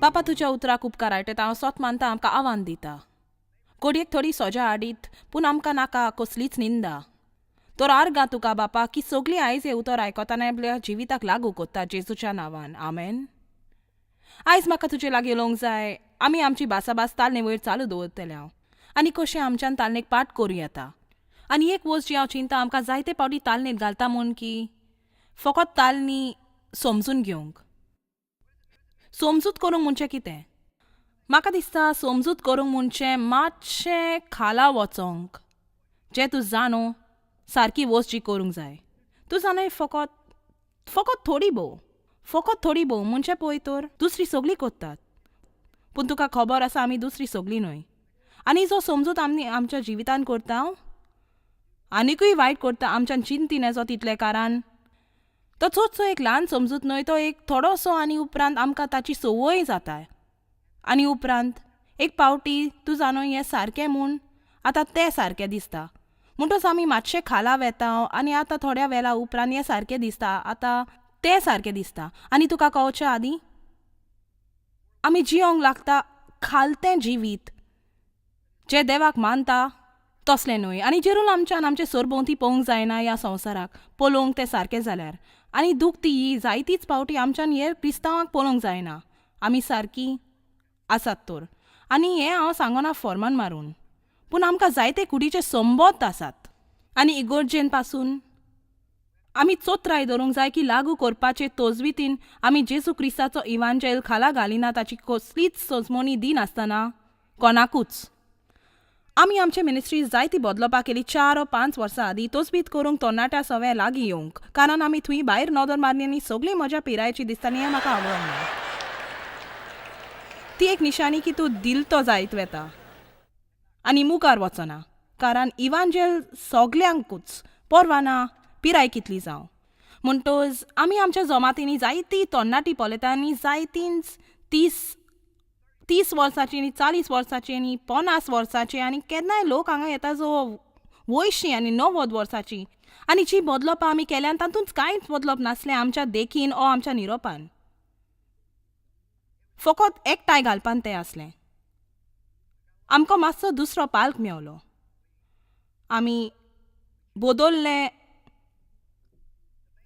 बापा तुज्या उतराक उपकार आयटे हांव सोत मानता आमकां आव्हान दिता. कोडयेक थोडी सोजा हाडीत पूण आमकां नाका कसलीच निंदा. तर आर्गा तुका बापा की सगळीं आयज हे उतर आयकताना आपल्या जिविताक लागू कोत्ता जेजूच्या नांवान. आमेन. आयज म्हाका तुजे लागीं उलोवंक जाय. आमी आमची भासाभास तालने वयर चालू दवरतले हांव आनी कशें आमच्यान तालनेक पाठ करूं येता. आनी एक वस्त जी हांव चिंता आमकां जायते पावटी तालनेत घालता म्हूण की फकत तालनी समजून घेवंक. समजूत करूंक म्हणचें कितें? म्हाका दिसता समजूत करूंक म्हणचें मातशें खाला वचोंक जें तूं जाणो सारकी वस्त जी करूंक जाय. तूं जाणय फकत थोडी भोव म्हणचें पळय तर दुसरी सगळीं कोत्तात पूण तुका खबर आसा आमी दुसरी सगळीं न्हय. आनी जो समजूत आमी आमच्या जिवितान करता आनिकूय वायट करता आमच्यान चिंतिनेचो तितले कारण तो चडसो एक ल्हान समजूत न्हय, तो एक थोडोसो आनी उपरांत आमकां ताची संवय जाता. आनी उपरांत एक पावटी तूं जाणो हें सारकें म्हूण आतां तें सारकें दिसता म्हणटच आमी मातशें खाला वेता आनी आतां थोड्या वेळा उपरांत हें सारकें दिसता आतां तें सारकें दिसता. आनी तुका कळच्या आदीं आमी जियोंक लागता खालतें जिवीत जें देवाक मानता तसलें न्हय. आनी जेरूल आमच्यान आमचे सरभोंवती पळोवंक जायना ह्या संवसाराक पळोवंक तें सारकें जाल्यार आनी दूख ती जायतीच पावटी आमच्यान हेर क्रिस्तांवांक पळोवंक जायना आमी सारकीं आसात तर. आनी हें हांव सांगना फॉर्मान मारून पूण आमकां जायते कुडीचे संबंद आसात आनी इगोर्जेन पासून आमी चोत्राय धरूंक जाय की लागू करपाचे तोजवितीन आमी जेजू क्रिस्ताचो इवांजेल खाला घालिना ताची कसलीच सजमोनी दिनासतना कोणाकूच. आमी आमचे मिनिस्ट्री जायती बदलोवपाक केली 4 वा 5 वर्सां आदीं तोजवीत करूंक तरणाट्या सगळ्या लागीं येवंक कारण आमी थंय भायर नदर मारली आनी सगळी म्हज्या पिरायेची दिसताली हें म्हाका आवडना. ती एक निशाणी की तूं दिलतो जायत वेता आनी मुखार वचना कारण इवांजेल सगल्यांकूच परवाना पिराय कितली जावं म्हणटच आमी आमच्या जमातींनी जायती तरणाटी पळयता आनी जायतींच 30 वर्सांची आनी 40 वर्सांची आनी 50 वर्सांची आनी केन्नाय लोक हांगा येता जो 80 आनी 90 वर्सांची आनी जी बदलप आमी केल्यान तातूंत कांयच बदलप नासलें आमच्या देखीन ओ आमच्या निरोपान. फकत एकठांय घालपान तें आसलें. आमकां मातसो दुसरो पालक मेवलो. आमी बदलले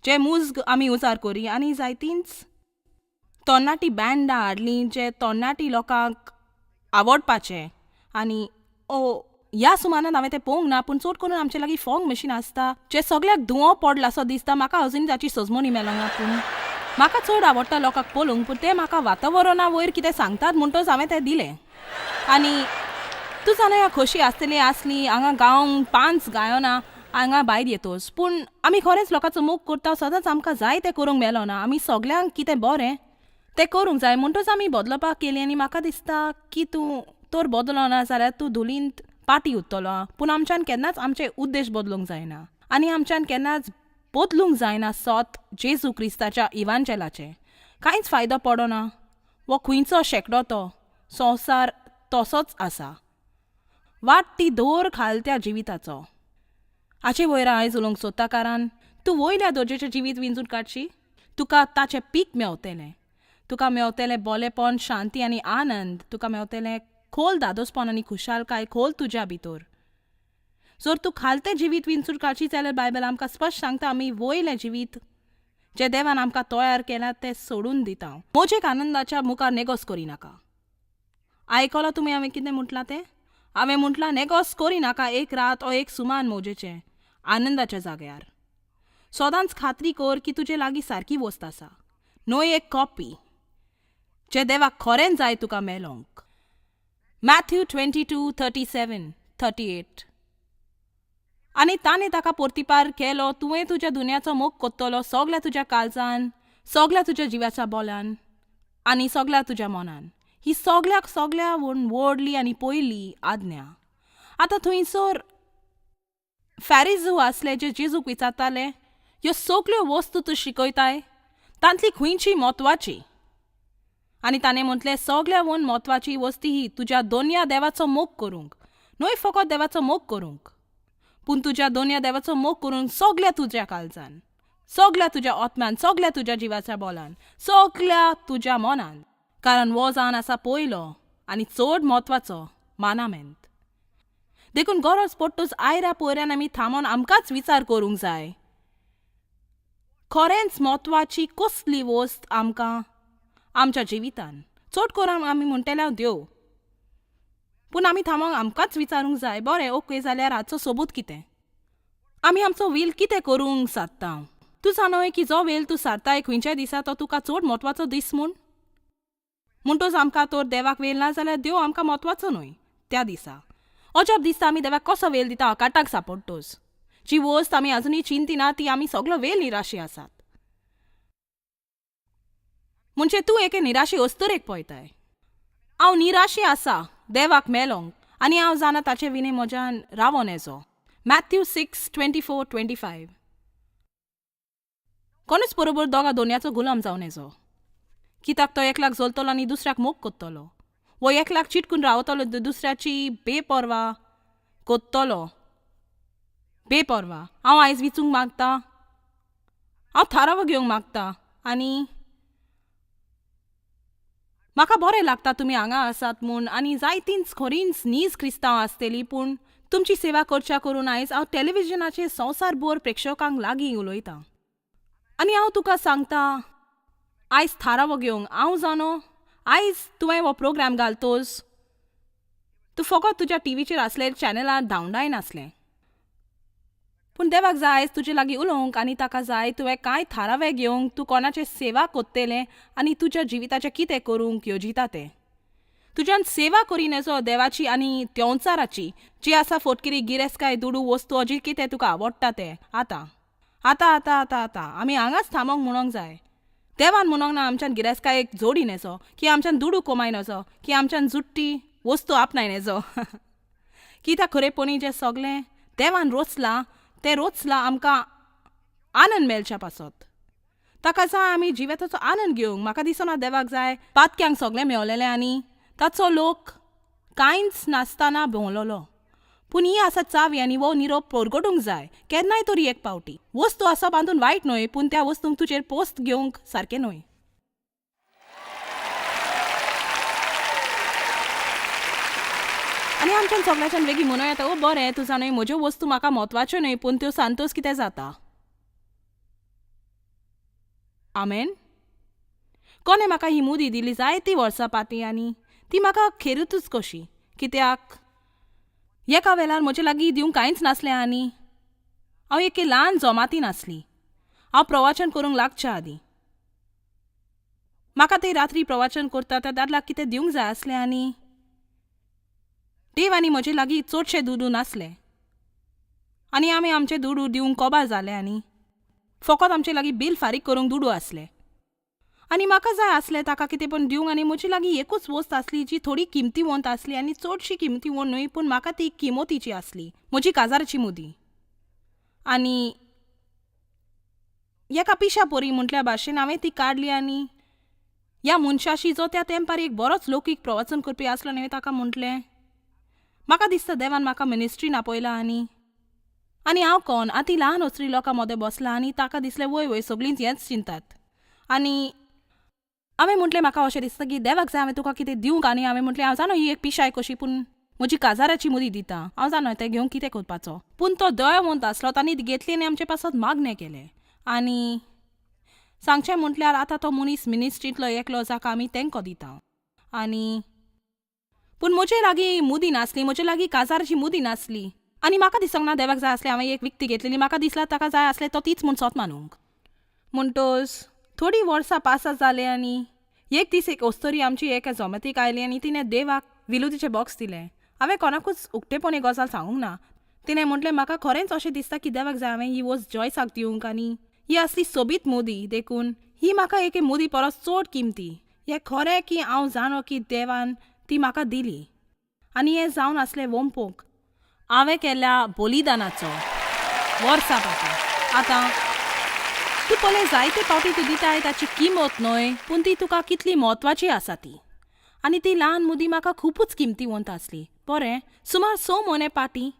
जे मुजग आमी उजार करी आनी जायतींच तरणाटी बँडां हाडलीं जे तरणाटी लोकांक आवडपाचे आनी ह्या सुमारान हांवें तें पळोवंक ना पूण चड करून आमचे लागीं फॉग मशीन आसता जे सगळ्याक धुंवो पडला असो दिसता. म्हाका अजून ताची सजमोनी मेळोंक ना पूण म्हाका चड आवडटा लोकांक पळोवंक पूण ते म्हाका वातावरणा वयर कितें सांगतात म्हणटच हांवें तें दिलें. आनी तूं जाणा ह्या खोशी आसतली आसली हांगा गांवंक 5 गायोना हांगा भायर येतोच पूण आमी खरेंच लोकांचो मोग करता सदांच आमकां जाय तें करूंक मेळो ना. आमी सगल्यांक कितें बरें तें करूंक जाय म्हणटच आमी बदलपाक केली आनी म्हाका दिसता की तूं तर बदलो ना जाल्यार तूं धुलींत पाटी उत्तलो पूण आमच्यान केन्नाच आमचे उद्देश बदलूंक जायना आनी आमच्यान केन्नाच बदलूंक जायना सोत जेजू क्रिस्ताच्या इवांजेलाचे. कांयच फायदो पडना वो खंयचो शेंकडो तो संवसार तसोच आसा वाट ती दवर खालत्या जिविताचो. हाचे वयर आयज उलोवंक सोदता कारण तूं वयल्या दर्जेचें जिवीत विंचून काडशी तुका ताचें पीक मेवतलें. तुका मेवतलें बोलेपण शांती आनी आनंद. तुका मेवतलें खोल दादोसपण आनी खुशालकाय खोल तुज्या भितर. जर तूं खालतें जिवीत विंचून काडशी जाल्यार बायबल आमकां स्पश्ट सांगता आमी वयलें जिवीत जें देवान आमकां तयार केलां तें सोडून दिता. मोजेक आनंदाच्या मुखार नेगोस करिनाका. आयकलां तुमी हांवें कितें म्हटलां तें? हांवें म्हटलां नेगोस करिनाका एक रात ओ एक सुमान मोजेचें आनंदाच्या जाग्यार. सदांच खात्री कर की तुजे लागीं सारकी वस्त आसा न्हय एक कॉपी जें देवाक खरेंच जाय तुका मेळोंक. मॅथ्यू 22:37-38 आनी ताणें ताका परतिपार केलो तुवें तुज्या दुन्याचो मोग कोत्तलो सगल्या तुज्या काळजान सगल्या तुज्या जिवाच्या बोल्यान आनी सगल्या तुज्या मनान. ही सगळ्या व्हडली आनी पयली आज्ञा. आतां थंयसर फॅरिजू आसले जे जेजूक विचारताले ह्यो सगल्यो वस्तू तूं शिकयताय तांतली खंयची म्हत्वाची आनी ताणें म्हटलें सगळ्याहून म्हत्वाची वस्ती ही तुज्या दोनया देवाचो मोग करूंक न्हय फकत देवाचो मोग करूंक पूण तुज्या दोनया देवाचो मोग करूंक सगल्या तुज्या काळजान सगल्या तुज्या आत्म्यान सगल्या तुज्या जिवाच्या बोलान सगल्या तुज्या मनान कारण वो जावन आसा पयलो आनी चड म्हत्वाचो मानामेंत. देखून गरज पडटूच आयऱ्या पोयऱ्यान आमी थांबोन आमकांच विचार करूंक जाय, खरेंच म्हत्वाची कसली वस्त आमकां आमच्या जिवितान. चड करून आमी म्हणटले देव, पूण आमी थांबोन आमकांच विचारूंक जाय, बरें ओके जाल्यार हाचो सबूत कितें? आमी आमचो वेल कितें करूंक सादता? तूं जाणोय की जो वेल तूं सारताय खंयच्याय दिसा तो तुका चड म्हत्वाचो दीस म्हणटूच आमकां तर देवाक वेल ना जाल्यार देव आमकां म्हत्वाचो न्हय त्या दिसा. अजाप दिसता आमी देवाक कसो वेल दिता अकाटाक सांपडटोच. जी वस्त आमी आजुनूय चिंती ना ती आमी सगळो वेल निराशी आसात. म्हणजे तूं एके निराशी अस्तरेक पळयताय. हांव निराशी आसा देवाक मेलोंक आनी हांव जाणा ताचे विने म्हज्यान रावोन येजो. मॅथ्यू 6:24-25. कोणूच बरोबर दोगा दोनयाचो गुलाम जावन येजो. कित्याक तो एकल्याक जलतलो आनी दुसऱ्याक मोग कोत्तलो, वो एकल्याक चिटकून रावतलो दुसऱ्याची बेपरवा कोत्तलो. बेपरवा. हांव आयज विचूंक मागता, हांव थारावो घेवंक मागता आनी म्हाका बरें लागता तुमी हांगा आसात म्हूण आनी जायतींच खरींच नीज क्रिस्तांव आसतलीं, पूण तुमची सेवा करच्या करून आयज हांव टॅलिव्हिजनाचेर संवसारभर प्रेक्षकांक लागीं उलयतां. आनी हांव तुका सांगता, आयज थारावो घेवंक हांव जाणो, आयज तुवें हो प्रोग्राम घालतोच तूं फकत तुज्या टीव्हीचेर आसले चॅनलार धांवडाय नासलें, पूण देवाक जाय आयज तुजे लागीं उलोवंक आनी ताका जाय तुवें कांय थारावें घेवंक तूं कोणाचें सेवा कोत्तेलें आनी तुज्या जिविताचें कितें करूंक योजिता तें. तुज्यान सेवा करीन येजो देवाची आनी त्योंचाराची जी आसा फटकिरी गिरेस्काय दुडू वस्तू अजी कितें तुका आवडटा तें. आतां आतां आतां आतां आतां आमी हांगाच थांबोंक म्हणोंक जाय. देवान म्हणोंक ना आमच्यान गिरेस्कायेक जोडीन येजो, की आमच्यान दुडू कमायन येजो, की आमच्यान जुट्टी वस्तू आपणायन येजो. कित्याक खरेपणी जें सगलें देवान रोचलां तें रोचलां आमकां आनंद मेळच्या पासत. ताका जाय आमी जिविताचो आनंद घेवंक. म्हाका दिसना देवाक जाय पातक्यांक सगलें मेळलेलें आनी ताचो लोक कांयच नासतना भोंवलोलो. पूण ही आसा चावी आनी वो निरोप परगटूंक जाय केन्नाय तरी एक पावटी. वस्तू आसा बांदून वायट न्हय, पूण त्या वस्तूंक तुजेर पोस्त घेवंक सारकें न्हय. आनी आमच्यान सगळ्याच्यान वेगळी म्हणूं येता, ओ बरें तूं जाणय म्हज्यो वस्तू म्हाका म्हत्वाच्यो न्हय, पूण त्यो सांतोस कितें जाता. आमेन. कोणें म्हाका ही मुदी दिली जायतीं वर्सां पाटी आनी ती म्हाका खेरूतच कशी. कित्याक एका वेळार म्हजे लागीं दिवंक कांयच नासलें आनी हांव एके ल्हान जमातीन आसली. हांव प्रवचन करूंक लागच्या आदीं म्हाका ते रात्री प्रवचन करता त्या दादल्याक कितें दिवंक जाय आसलें आनी देव आनी म्हजे लागीं चडशें दुडू नासलें आनी आमी आमचे दुडू दिवंक कोबार जाले आनी फकत आमचे लागीं बील फारीक करूंक दुडू आसले. आनी म्हाका जाय आसलें ताका कितें पण दिवंक आनी म्हजे लागीं एकूच वस्त आसली जी थोडी किमतीवंत आसली आनी चडशी किमतीवंत न्हय, पूण म्हाका ती किमतीची आसली, म्हजी काजाराची मुदी. आनी एका पिशा पोरी म्हटल्या भाशेन हांवें ती काडली आनी ह्या मनशाशी जो त्या तेंपार एक बरोच लौकीक प्रवचन करपी आसलो आनी हांवें ताका म्हटलें, म्हाका दिसता देवान म्हाका मिनिस्ट्रीन आपयला आनी हांव कोण आती ल्हान ओसरी लोकां मदें बसलां आनी ताका दिसलें वय वय सगळींच हेंच चिंतात. आनी हांवें म्हटलें म्हाका अशें दिसता की देवाक जाय हांवें तुका कितें दिवंक आनी हांवें म्हटलें हांव जाणा ही एक पिशाय कशी, पूण म्हजी काजाराची मुदी दिता, हांव जाणा तें घेवंक कितें करपाचो. पूण तो दयावंत आसलो, तांणी घेतली आनी आमचे पासत मागणें केलें. आनी सांगचें म्हटल्यार आतां तो मनीस मिनिस्ट्रींतलो एकलो जाका आमी तेंको दिता. आनी पूण म्हजे लागीं मुदी नासली, म्हजे लागीं काजाराची मुदी नासली आनी म्हाका दिसोंक ना देवाक जाय आसलें हांवें एक विकती घेतलेली. म्हाका दिसला ताका जाय आसलें तो तीच म्हूण सोत मानूंक. म्हणटोच थोडीं वर्सां पास जाले आनी एक दीस एक अस्तरी आमची एका जमतीक आयली आनी तिणें देवाक विलुतीचें बॉक्स दिलें. हांवें कोणाकूच उक्तेपणी गजाल सांगूंक ना. तिणें म्हटलें म्हाका खरेंच अशें दिसता की देवाक जाय हांवें ही वस्त जॉयसाक दिवंक आनी ही असली सोबीत मुदी देखून ही म्हाका एके मुदी परस चड किमती. हें खरें की हांव जाणो की देवान ती म्हाका दिली आनी हें जावन आसलें वंपूंक हांवें केल्ल्या बलिदानाचो वर्सां फाटीं. आतां तूं पळय जायते फावटी तूं दिताय ताची किंमत न्हय, पूण ती तुका कितली म्हत्वाची आसा ती. आनी ती ल्हान मुदी म्हाका खुबूच किमतीवंत आसली. बरें सुमार 6 म्हयने पाटी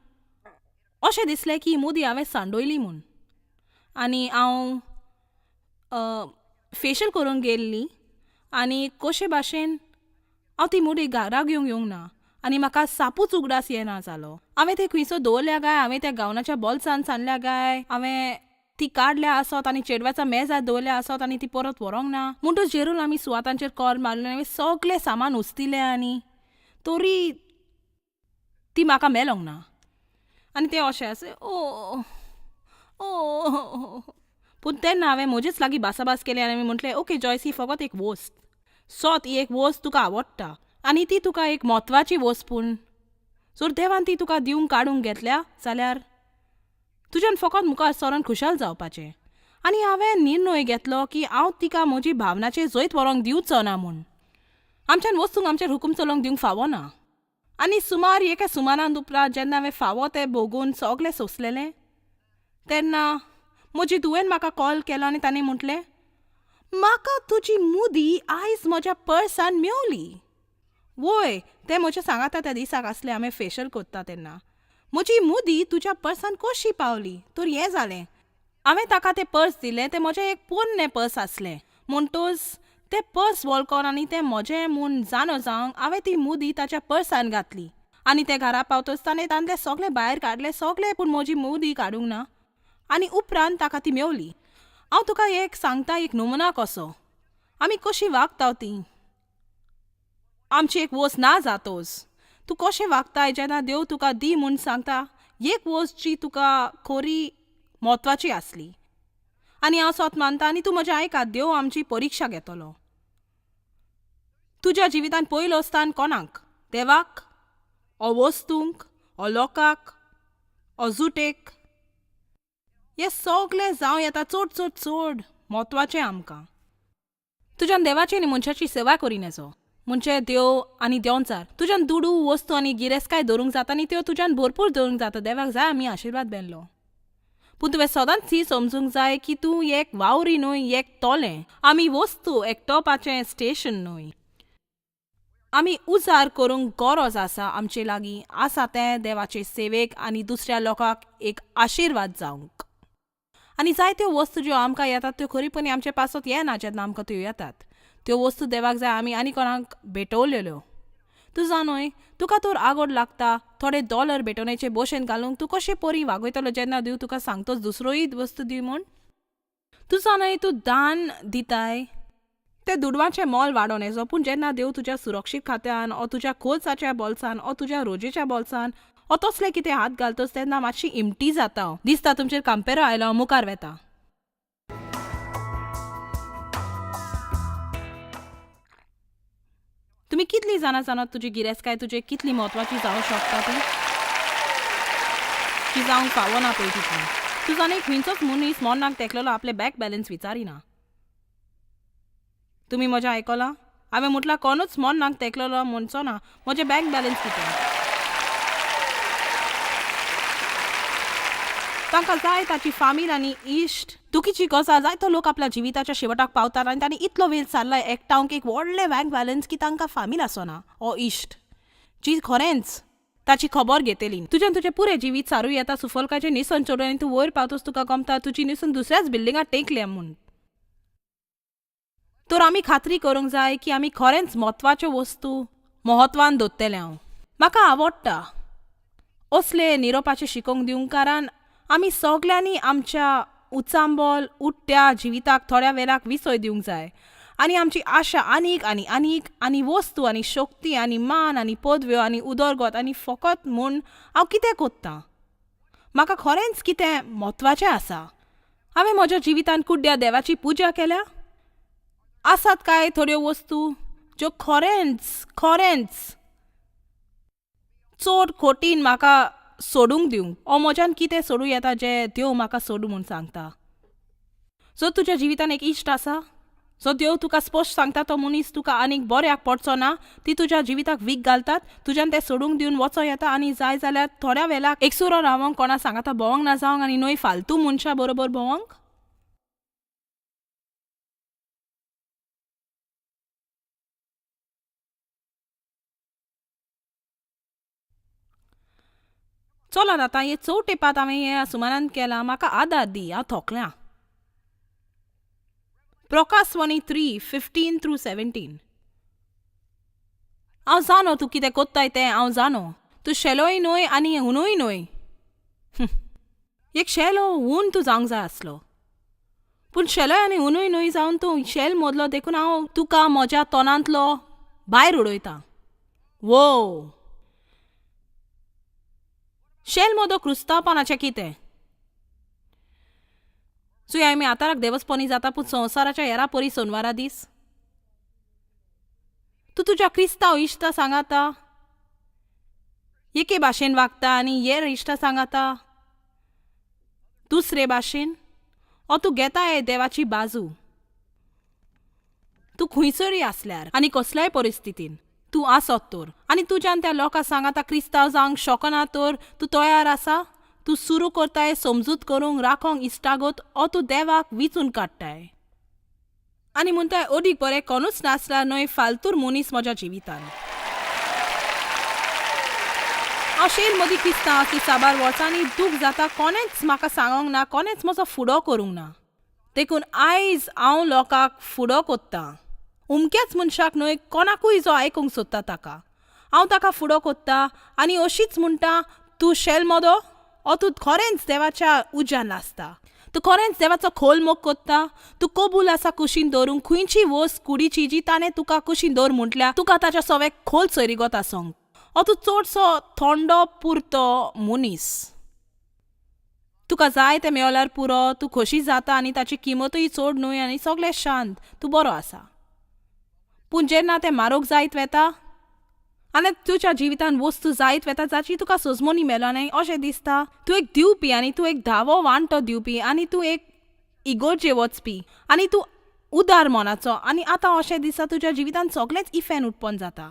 अशें दिसलें की ही मुदी हांवें सांडोयली म्हूण. आनी हांव फेशियल करूंक गेल्ली आनी कशे भाशेन हांव ती मुडी घरा घेवंक येवंक ना आनी म्हाका सापूच उगडास येना जालो. हांवें ती खंयचो दवरल्या काय, हांवें त्या गावनाच्या बॉल्सान सांडल्या काय, हांवें ती काडल्या आसत आनी चेडवाचा मेजार दवरल्या आसत आनी ती परत व्हरोंक ना. म्हणटूच जेरूल आमी सुवातांचेर कॉल मारले, हांवें सगळें सामान उस्तिलें आनी तोरी ती म्हाका मेलोंक ना. आनी तें अशें आसा ओ ओ. पूण तेन्ना हांवें म्हजेच लागीं भासाभास केली आनी हांवें म्हटलें ओके जॉयसी, फकत एक वस्त सोत, ही एक वस्त तुका आवडटा आनी ती तुका एक म्हत्वाची वस्त, पूण जर देवान ती तुका दिवंक काडूंक घेतल्या जाल्यार तुज्यान फकत मुखार सरोन खुशाल जावपाचें. आनी हांवें निर्णय घेतलो की हांव तिका म्हजी भावनाचेर जैत व्हरोंक दिवचो ना म्हूण. आमच्यान वस्तूंक आमचेर हुकूम चलोवंक दिवंक फावो ना. आनी सुमार एका सुमारान उपरांत जेन्ना हांवें फावो तें भोगून सगलें सोंसलेलें तेन्ना म्हजी धुवेन म्हाका कॉल केलो आनी ताणें म्हटलें म्हाका तुजी मुदी आयज म्हज्या पर्सान मेवली. वय, तें म्हज्या सांगाता त्या दिसाक आसलें, हांवें फेशियल कोत्ता तेन्ना. म्हजी मुदी तुज्या पर्सान कशी पावली? तर हें जालें. हांवें ताका तें पर्स दिलें, तें म्हजें एक पोरनें पर्स आसलें. म्हणटूच तें पर्स वळखोन आनी तें म्हजें म्हूण जाणो जावंक हांवें ती मुदी ताच्या पर्सान घातली. आनी तें घरा पावतच ताणें तांतलें सगलें भायर काडलें, सगलें, पूण म्हजी मुदी काडूंक ना. आनी उपरांत ताका ती मेवली. हांव तुका एक सांगता, एक नमुना कसो आमी कशीं वागता ती. आमची एक वस्त ना जातोच तूं कशें वागताय जेन्ना देव तुका दी म्हूण सांगता एक वस्त जी तुका खरी म्हत्वाची आसली. आनी हांव सोत मानता आनी तूं म्हजें आयकात, देव आमची परिक्षा घेतलो. तुज्या जिवितान पयलो स्थान कोणाक? देवाक, ओ वस्तूंक, ओ लोकाक, ओ जुटेक? हें सगलें जावं येता चड चड चड म्हत्वाचें आमकां. तुज्यान देवाची आनी मनशाची सेवा करीन येजो. म्हणजे देव आनी देंवचार तुज्यान दुडू वस्तू आनी गिरेस्काय दवरूंक जाता आनी त्यो तुज्यान भरपूर दवरूंक जाता. देवाक जाय आमी आशिर्वाद बेनलो. पूण तुवें सदांच ही समजूंक जाय की तूं एक वावरी न्हय, एक तोलें. आमी वस्तू एकटोवपाचें स्टेशन न्हय. आमी उजार करूंक गरज आसा आमचे लागीं आसा तें देवाचे सेवेक आनी दुसऱ्या लोकांक एक आशिर्वाद जावंक. आनी जायत्यो वस्तू ज्यो आमकां येतात त्यो खरीपणी आमचे पासत येना. जेन्ना आमकां त्यो येतात त्यो वस्तू देवाक जाय आमी आनी कोणाक भेटवलेल्यो. तूं जाणय, तुका तर आगोड लागता थोडे डॉलर भेटोवनेचे भशेन घालूंक तूं कशें परी वागयतलो जेन्ना देव तुका सांगतोच दुसरोय वस्तू दी म्हूण. तूं जाणय, तूं दान दिताय तें दुडवाचें मोल वाडोवन येजो, पूण जेन्ना देव तुज्या सुरक्षीत खात्यान ओ तुज्या खोलसाच्या बॉल्सान ओ तुज्या रोजेच्या बॉल्सान ओ तसलें कितें हात घालतोस तेन्ना मातशी इमटी जाता. दिसता तुमचेर कांपेरो आयलो, मुखार वेता. तुमी कितलीं जाणां जाणात तुजी गिरेस्काय तुजे कितली म्हत्वाची जावंक शकता ती जावंक फावो ना पळय तितली. तूं जाणा खंयचोच मनीस मोन्नाक तेकलेलो आपले बँक बॅलन्स विचारिना. तुमी म्हजें आयकलां? हांवें म्हटलां कोणूच मोन्नाक तेकलेलो म्हणचो ना म्हजें बँक बॅलन्स कितें. तांकां जाय ताची फामील आनी इश्ट दुखीची गजाल. जायतो लोक आपल्या जिविताच्या शेवटाक पावतात आनी तांणी इतलो वेळ चाललाय एकठांवक एक व्हडलें बँक बॅलन्स की तांकां फामील आसना ओ इश्ट जी खरेंच ताची खबर घेतली. तुज्यान तुजें पुरें जिवीत सारूं येता सुफलकाचें निसन चडून आनी तूं वयर पावतोस तुका गमता तुजी निसन दुसऱ्याच बिल्डिंगाक टेकल्या म्हूण. तर आमी खात्री करूंक जाय की आमी खरेंच म्हत्वाच्यो वस्तू म्हत्वान दवरतले. हांव म्हाका आवडटा असले निरोपाचें शिकोवंक दिवंक, कारण आमी सगल्यांनी आमच्या उचांबोल उठ्या जिविताक थोड्या वेळाक विसय दिवंक जाय आनी आमची आशा आनीक आनी आनीक आनी वस्तू आनी शक्ती आनी मान आनी पदव्यो आनी उदरगत आनी फकत म्हूण हांव कितें कोत्तां. म्हाका खरेंच कितें म्हत्वाचें आसा. हांवें म्हज्या जिवितान कुड्ड्या देवाची पुजा केल्या. आसात काय थोड्यो वस्तू ज्यो खरेंच खरेंच चड खोटीन म्हाका सोडूंक दिवंक ओ म्हज्यान कितें सोडूं येता जें देव म्हाका सोडूं म्हूण सांगता. जर तुज्या जिवितान एक इश्ट आसा, जो देव तुका स्पश्ट सांगता तो मनीस तुका आनीक बऱ्याक पडचो ना, ती तुज्या जिविताक वीख घालतात, तुज्यान तें सोडूंक दिवन वचो येता आनी जाय जाल्यार थोड्या वेळाक एकसुरो रावंक कोणा सांगाता भोवंक ना जावंक आनी न्हय फालतू मनशां बरोबर भोवंक. चलात आतां हे चवटेपात हांवें हे सुमारान केलां. म्हाका आदार दी, हांव थोकल्यां. प्रकाशवाणी 3:15-17. हांव जाणो तूं कितें कोत्ताय तें हांव जाणो. तूं शेलोय न्हय आनी हुनूय न्हय. एक शेलो हून तूं जावंक जाय आसलो. पूण शेलोय आनी हुनूय न्हय जावन तूं शेल मोदलो देखून हांव तुका म्हज्या तोंडांतलो भायर उडयतां. वो शेल मोदो क्रिस्तांवपणाचें कितें? चुय आमी आताराक देवस्पणी जाता पूण संवसाराच्या हेरा परी सोनवारा दीस तूं तुज्या क्रिस्तांव इश्टा सांगाता एके भाशेन वागता आनी हेर इश्टा सांगाता दुसरे भाशेन, ओ तूं घेताय देवाची बाजू. तूं खंयसरूय आसल्यार आनी कसल्याय परिस्थितीन तूं आसत तर आनी तुज्यान त्या लोकांक सांगाता क्रिस्तांव जावंक शकना तर तूं तयार आसा. तूं सुरू करताय समजूत करूंक राखोंक इश्टागोत ओ तूं देवाक विचून काडटाय आनी म्हणटाय ओदीक बरें कोणूच नासल्यार न्हय फालतूर मनीस म्हज्या जिवितान. हांव शेल मदीं क्रिस्तांव की साबार वर्सांनी दूख जाता कोणेंच म्हाका सांगोंक ना, कोणेंच म्हजो फुडो करूंक ना. देखून आयज हांव लोकांक फुडो कोत्तां. उमक्याच मनशाक न्हय कोणाकूय जो आयकूंक सोदता ताका हांव ताका फुडो कोत्तां आनी अशीच म्हणटा तूं शेल मोदो ओ तूं खरेंच देवाच्या उज्यान नासता. तूं खरेंच देवाचो खोल मोग कोत्ता. तूं कबूल आसा कुशीन दवरूंक खंयची वस्त कुडीची जी ताणें तुका कुशीन दवर म्हटल्या तुका ताच्या सवेक खोल सोयरीगत आसोंक. ओ तूं चडसो थोंडो पुरतो मनीस. तुका जाय तें मेळल्यार पुरो. तूं खोशी जाता आनी ताची किंमतूय चड न्हय आनी सगळें शांत. तूं बरो आसा. पूण जेन्ना तें म्हारग जायत वेता आनी तुज्या जिवितान वस्तू जायत वेता जाची तुका सोजमोनी मेळना न्हय अशें दिसता. तूं एक दिवपी आनी तूं एक धावो वांटो दिवपी आनी तूं एक इगोर्जे वचपी आनी तूं उदार मोनाचो आनी आतां अशें दिसता तुज्या जिवितान सगळेंच इफेन उठपन जाता.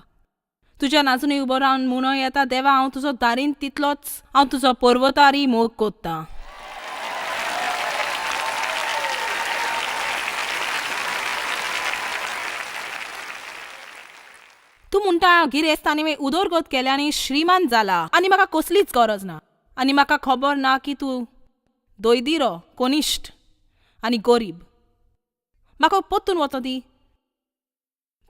तुज्यान आजुनूय उबो रावन म्हणो येता देवा हांव तुजो दारीन तितलोच हांव तुजो पर्वतारी मोग कोत्तां. तूं म्हणटा गिरेस्त आनी उदरगत केल्या आनी श्रीमंत जाला आनी म्हाका कसलीच गरज ना आनी म्हाका खबर ना की तूं दोयदिरो कोनिश्ट आनी गरीब. म्हाका पोत्तून वचो दी.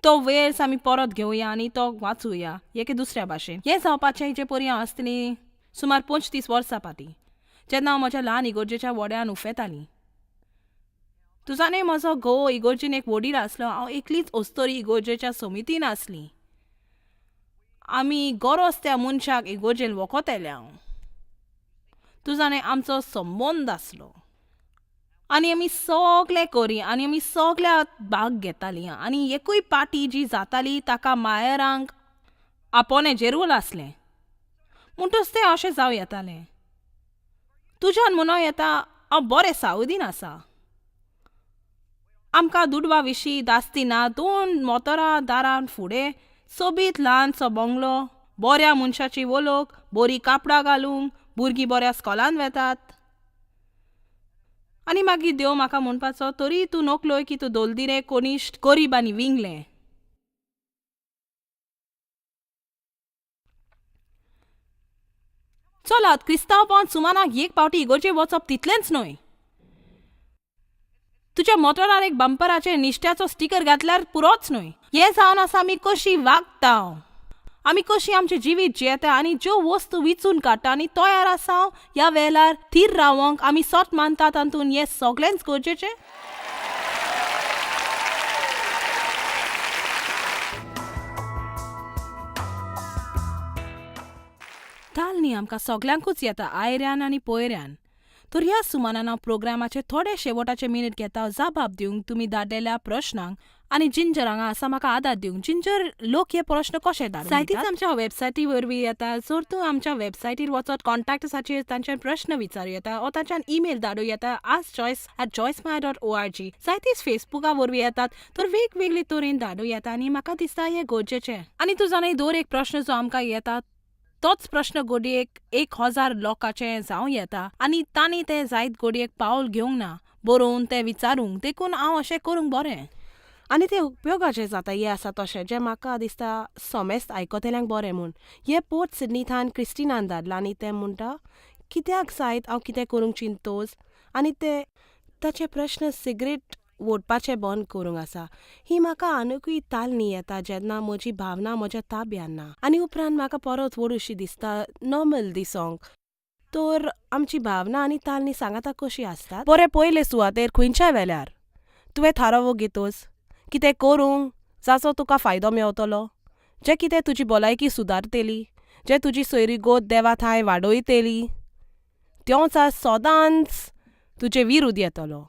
तो वेळस आमी परत घेवया आनी तो वाचुया एके दुसऱ्या भाशेन. हें जावपाचें जे परी हांव आसतलीं सुमार 35 वर्सां फाटीं जेन्ना हांव म्हज्या ल्हान इगोर्जेच्या वड्यान उफेतालीं. तूं जाणें म्हजो घोव इगोर्जेन एक वडील आसलो. हांव एकलीच अस्तोरी इगोर्जेच्या समितीन आसलीं. आमी गरज त्या मनशाक इगोर्जेन वखत येले हांव. तूं जाणें आमचो संबंद आसलो आनी आमी सगळे करी आनी आमी सगळ्यात भाग घेतालीं आनी एकूय पार्टी जी जाताली ताका मायरांक आपोवणें जेरूल आसलें. म्हणटूच तें अशें जावं येतालें. तुज्यान म्हणो येता हांव बरें सावदीन आसा. आमकां दुडवा विशीं दास्ती ना. 2 मोतरां दारान फुडें सोबीत ल्हानसो बंगलो, बऱ्या मनशाची वळख, बरी कापडां घालूंक, भुरगीं बऱ्या स्कॉलान वेतात. आनी मागीर देव म्हाका म्हणपाचो तरी तूं नकलोय की तूं दोलदिरें कोनिश्ट गरीब आनी विंगलें. चलात क्रिस्तांवपण सुमाराक एक पावटी इगोर्जे वचप तितलेंच न्हय. तुज्या मोटरार एक बंपराचेर निश्ट्याचो स्टिकर घातल्यार पुरोच न्हय. हें जावन आसा आमी कशीं वागता, आमी कशीं आमचें जिवीत जियेता आनी ज्यो वस्तू विचून काडटा आनी तयार आसा ह्या वेळार थीर रावंक आमी सोत मानतात तातूंत हें सगळेंच गरजेचें. ताल न्ही आमकां सगळ्यांकूच येता आयऱ्यान आनी पयऱ्यान. तर ह्या सुमारान हांव प्रोग्रामाचे थोडे शेवटाचे मिनीट घेता जबाब दिवंक तुमी धाडलेल्या प्रश्नांक आनी जिंजर हांगा आसा म्हाका आदार दिवंक. जिंजर लोक हे प्रश्न कशे धाडून जायतीच आमच्या वेबसायटी वरवीं येता. जर तूं आमच्या वेबसायटीर वचत कॉन्टॅक्ट्साचेर तांच्यान प्रश्न विचारूं येता वा तांच्यान ईमेल धाडूं येता askjoyce@joycemaya.org. जायतीच फेसबुका वरवीं येतात तर वेगवेगळे तरेन धाडूं येता आनी म्हाका दिसता हें गरजेचें. आनी तूं जाणा दर एक प्रश्न जो आमकां येता तोच प्रश्न घडयेक 1000 लोकांचें जावं येता आनी तांणी तें जायत घडयेक पावल घेवंक ना बरोवन तें विचारूंक. देखून हांव अशें करूंक बरें आनी तें उपयोगाचें जाता. हें आसा तशें जें म्हाका दिसता समेस्त आयकतल्यांक बरें म्हूण. हें पोर्ट सिडनींतल्यान क्रिस्टिनान धाडलां आनी तें म्हणटा कित्याक जायत हांव कितें करूंक चिंतोस आनी ताचे प्रश्न सिगरेट ओडपाचें बंद करूंक आसा ही म्हाका आनिकूय तालनी येता जेन्ना म्हजी भावना म्हज्या ताब्यान ना आनी उपरांत म्हाका परत ओडूशी दिसता नॉर्मल दिसोंक तर आमची भावना आनी तालनी सांगाता कशी आसतात बरे पयले सुवातेर खंयच्याय वेल्यार तुवें थारावो घेतोस कितें करूंक जाचो तुका फायदो मेळटलो जें कितें तुजी भलायकी सुदारतली जें तुजी सोयरीगोत देवा थंय वाडयतली त्योच सदांच तुजे विरूद्ध येतलो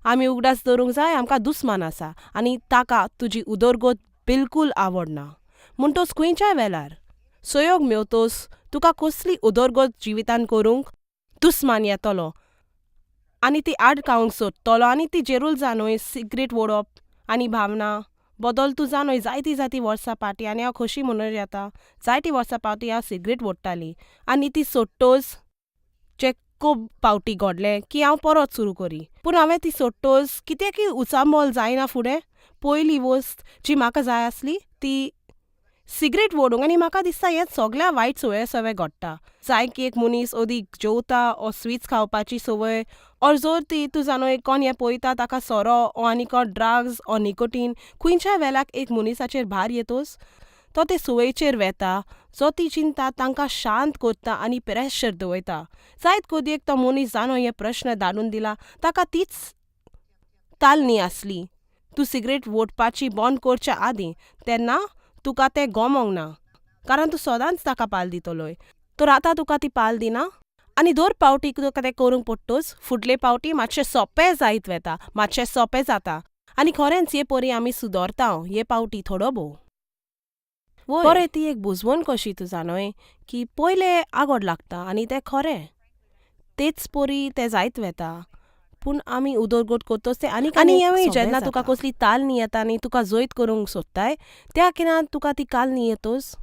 आमी उगडास दवरूंक जाय आमकां दुस्मान आसा आनी ताका तुजी उदरगत बिलकूल आवडना म्हणटोच खंयच्याय वेळार सयोग मेवतोस तुका कसली उदरगत जिवितान करूंक दुस्मान येतलो आनी ती आडकावंक सोदतलो आनी ती जेरूल जाणूय सिगरेट ओडप आनी भावना बदल तूं जाणूय जायतीं वर्सां पाटी आनी हांव खोशी म्हणून येता जायतीं वर्सां पाटी हांव सिगरेट ओडटाली आनी ती सोडटोच जे खूब पावटी घडलें की हांव परत सुरू करी पूण हांवें ती सोडटोच कित्याक उचांबोल जायना फुडें पयली वस्त जी म्हाका जाय आसली ती सिगरेट ओडूंक आनी म्हाका दिसता हें सगळ्या वायट संवय सवय घडटा जाय की एक मनीस ओदीक जेवता ओ स्वीट्स खावपाची संवय और जर ती तूं जाणूय कोण हें पळयता ताका सोरो ओ आनी कोण ड्रग्स ओ निकोटीन खंयच्याय वेळाक एक मनिसाचेर भार येतोच तो ते संवयचेर वेता जो ती चिंता तांकां शांत करता आनी प्रेशर दवयता जायत कोदयेक तो मनीस जाणो हे प्रश्न धाडून दिला ताका तीच तालनी आसली तूं सिगरेट ओडपाची बंद करच्या आदीं तेन्ना तुका तें गमोंक ना कारण तूं सदांच ताका पाल दितलोय तर आतां तुका ती पाल दिना आनी दर पावटी तुका तें करूंक पडटोच फुडले पावटी मातशें सोंपें जायत वेता मातशें सोंपें जाता आनी खरेंच हे परी आमी सुदरता हे पावटी थोडो भोव बरें ती एक बुजवण कशी तूं जाणोय की पयले आगोड लागता आनी तें खरें तेच परी तें जायत वेता पूण आमी उदरगत करतोच तें आनी हेवूय जेन्ना तुका कसली तालनी येता आनी तुका जैत करूंक सोदताय त्या किनार तुका ती कालनी येतोच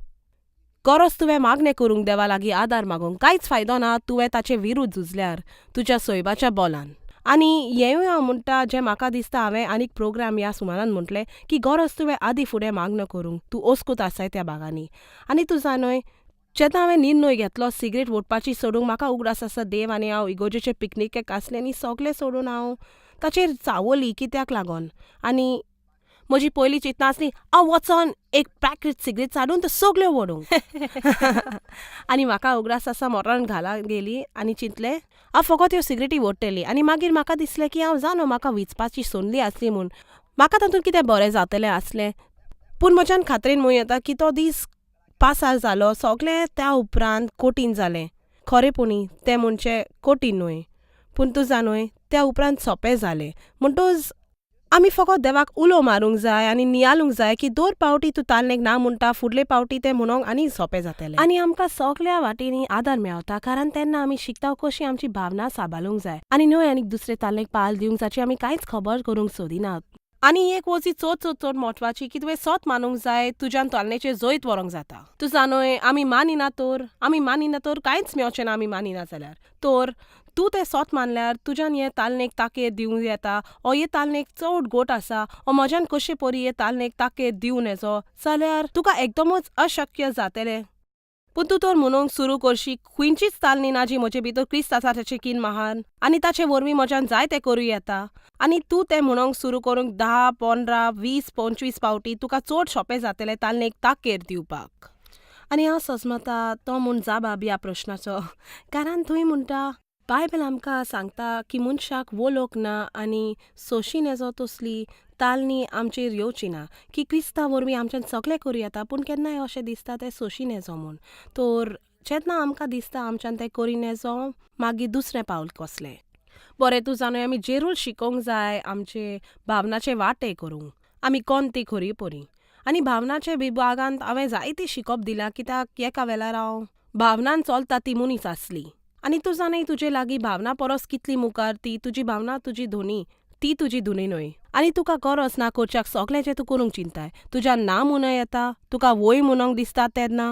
गरज तुवें मागणें करूंक देवा लागीं आदार मागूंक कांयच फायदो ना तुवें ताचे विरूद्ध झुजल्यार तुज्या सोयबाच्या बोलान आनी हेंवूय हांव म्हणटा जें म्हाका दिसता हांवें आनीक प्रोग्राम ह्या सुमारान म्हटलें की गरज तुवें आदीं फुडें मागणो करूंक तूं ओस्कूत आसाय त्या भागांनी आनी तूं जाणूय जेन्ना हांवें निर्णय घेतलो सिगरेट ओडपाची सोडूंक म्हाका उगडास आसा देव आनी हांव इगोजेचे पिकनिकेक आसलें आनी सगलें सोडून हांव ताचेर चावली कित्याक लागोन आनी म्हजी पयली चिंतना आसली हांव वचोन एक पॅकेट सिगरेट हाडून त्यो सगल्यो ओडूंक आनी म्हाका उगडास आसा मोरान घाला गेली आनी चिंतलें हांव फकत ह्यो सिगरेटी ओडटली आनी मागीर म्हाका दिसलें की हांव जाणो म्हाका विचपाची संदी आसली म्हूण म्हाका तातूंत कितें बरें जातलें आसलें पूण म्हज्यान खात्रेन म्हणूं येता की तो दीस पासार जालो सगलें त्या उपरांत कठीण जालें खरेपणी तें म्हणचें कठीण न्हय पूण तूं जाणूय त्या उपरांत सोंपें जालें म्हणटोच आमी फकत देवाक उलो मारूंक जाय आनी नियालूंक जाय की दर पावटी तूं तालनेक ना म्हणटा फुडले पावटी तें म्हणोंक आनी सोंपें जातलें आनी आमकां सगल्या वाटेनी आदार मेळटा कारण तेन्ना आमी शिकता कशी आमची भावना सांबाळूंक जाय आनी न्हय आनीक दुसरे तालनेक पाल दिवंक जाची आमी कांयच खबर करूंक सोदिनात आनी एक वची चड म्हत्वाची की तुवें सोत मानूंक जाय तुज्यान तालनेचेर जैत व्हरोंक जाता तूं जाणूय आमी मानिना तर कांयच मेळचें ना आमी मानिना जाल्यार तर तूं तें सोत मानल्यार तुज्यान हे तालनेक ताकेर दिवंक येता ओ हे तालनेक चड गोट आसा ओ म्हज्यान कशे परी हे तालनेक ताकेर दिवन येजो जाल्यार तुका एकदमच अशक्य जातलें पूण तूं तर म्हणूंक सुरू करशी खंयचीच तालनी ना जी म्हजे भितर क्रिस्त आसा ताचे कीन महान आनी ताचे वरवीं म्हज्यान जाय तें करूं येता आनी तूं तें म्हणोंक सुरू करूंक 10, 15, 20, 25 पावटी तुका चड सोंपें जातलें तालनेक ताकेर दिवपाक आनी हांव सजमता तो म्हूण जाबाब ह्या प्रश्नाचो कारण थंय म्हणटा बायबल आमकां सांगता की मनशाक वळख ना आनी सोशी नेजो तसली तालनी आमचेर येवची ना की क्रिस्ता वरवीं आमच्यान सगलें करूं येता पूण केन्नाय अशें दिसता तें सोशी नेजो म्हूण तर जेन्ना आमकां दिसता आमच्यान तें करी नेजो मागीर दुसरें पावल कसलें बरें तूं जाणूय आमी जेरूल शिकोवंक जाय आमचे भावनाचे वाटे करूंक आमी कोण ती खरी परी आनी भावनाचे विभागांत हांवें जायती शिकप दिलां कित्याक एका वेळार हांव भावनान चलता ती मनीस आसली आनी तूं जाणय तुजे लागीं भावना परस कितली मुखार ती तुजी भावना तुजी धोनी ती तुजी धुनी न्हय आनी तुका गरज ना करच्याक सगलें जें तूं करूंक चिंताय तुज्यान ना म्हणून येता तुका वय म्हणूंक दिसता तेन्ना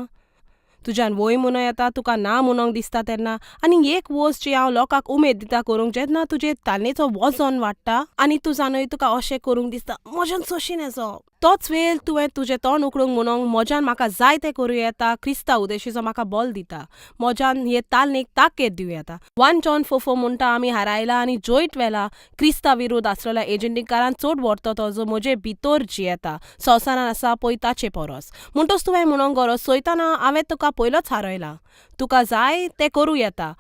तुज्यान वय म्हणून येता तुका ना म्हणूंक दिसता तेन्ना आनी एक वस्त जी हांव लोकांक उमेद दिता करूंक जेन्ना तुजे तालनेचो वजन वाडटा आनी तूं जाणय तुका अशें करूंक दिसता म्हज्यान सोंशी नजो तोच वेळ तुवें तुजें तोंड उकडूंक म्हणूंक म्हज्यान म्हाका जाय तें करूं येता क्रिस्तांव उदेशीचो म्हाका बल दिता म्हज्यान हे तालनेक ताकत दिवं येता 1 जॉन 4 म्हणटा आमी हारायला आनी जोयत वेला क्रिस्ता विरोध आसलेल्या एजंटीकारान चड व्हरतो तो जो म्हजे भितर जियेता संवसारान आसा पळय ताचे परस म्हणटच तुवें म्हणूंक गरज सोयताना हांवें तुका पयलोच हारयला तुका जाय तें करूं येता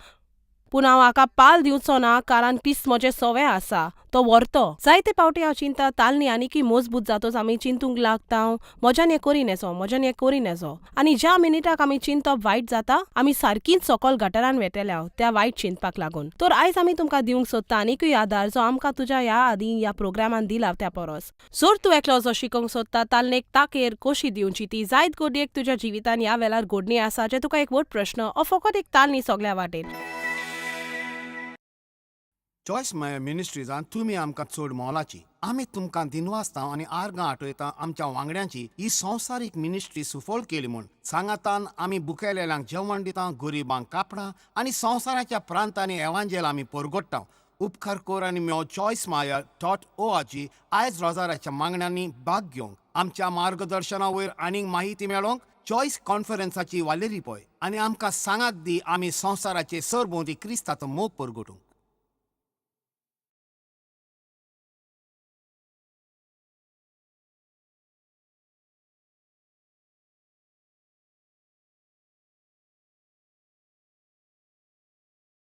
पूण हांव हाका पाल दिवचो ना कारण पीस म्हजें सवें आसा तो व्हरतो जायते पावटी हांव चिंता तालनी आनीकी मजबूत जातोच आमी चिंतूंक लागता म्हज्यान हें करी नेजो म्हज्यान हें करी नेजो आनी ज्या मिनिटाक आमी चिंतप वायट जाता आमी सारकींच सकयल गटारान वेटेल्या त्या वायट चिंतपाक लागून तर आयज आमी तुमकां दिवंक सोदता आनीकूय आदार जो आमकां तुज्या ह्या आदीं ह्या प्रोग्रामान दिला त्या परस जर तूं एकलो जो शिकोंक सोदता तालनेक ताकेर कशी दिवची ती जायत घडयेक तुज्या जिवितान ह्या वेळार घडणी आसा जे तुका एक व्हड प्रश्न फकत एक तालनी सगल्या वाटेन चॉयस मिनिस्ट्रीजान तुमी आमकां चड मोलाची आमी तुमकां दिनवासता आनी आर्गां आठयता आमच्या वांगड्यांची ही संवसारीक मिनिस्ट्री सुफोळ केली म्हूण सांगातान आमी बुकेलेल्यांक जेवण दिता गरिबांक कापडां आनी संवसाराच्या प्रांतांनी एवांजेल आमी परगोडटा उपकार कर आनी मेळो चॉयस माया.org आयज रोजाराच्या मागण्यांनी भाग घेवंक आमच्या मार्गदर्शना वयर आनीक माहिती मेळोवंक चॉयस कॉन्फरन्साची वालेरी पळय आनी आमकां सांगात दी आमी संवसाराचे सरभोंवती क्रिस्ताचो मोग परगोटूंक